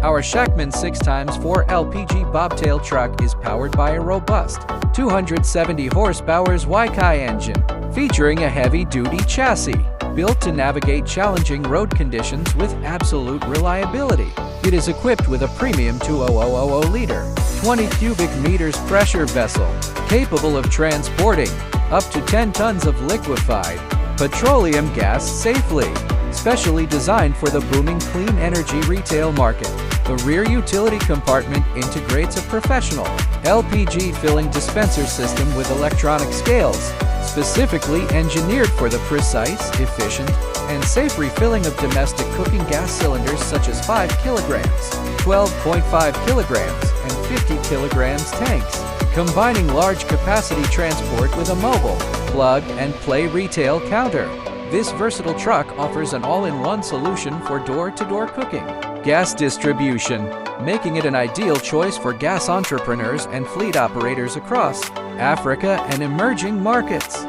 Our Shacman 6x4 LPG Bobtail Truck is powered by a robust 270 horsepower Weichai engine, featuring a heavy-duty chassis, built to navigate challenging road conditions with absolute reliability. It is equipped with a premium 2,000-liter, 20 cubic meters pressure vessel, capable of transporting up to 10 tons of liquefied petroleum gas safely. Specially designed for the booming clean energy retail market, the rear utility compartment integrates a professional LPG filling dispenser system with electronic scales, specifically engineered for the precise, efficient, and safe refilling of domestic cooking gas cylinders such as 5 kilograms, 12.5 kilograms, and 50 kilograms tanks, combining large capacity transport with a mobile, plug-and-play retail counter. This versatile truck offers an all-in-one solution for door-to-door cooking, gas distribution, making it an ideal choice for gas entrepreneurs and fleet operators across Africa and emerging markets.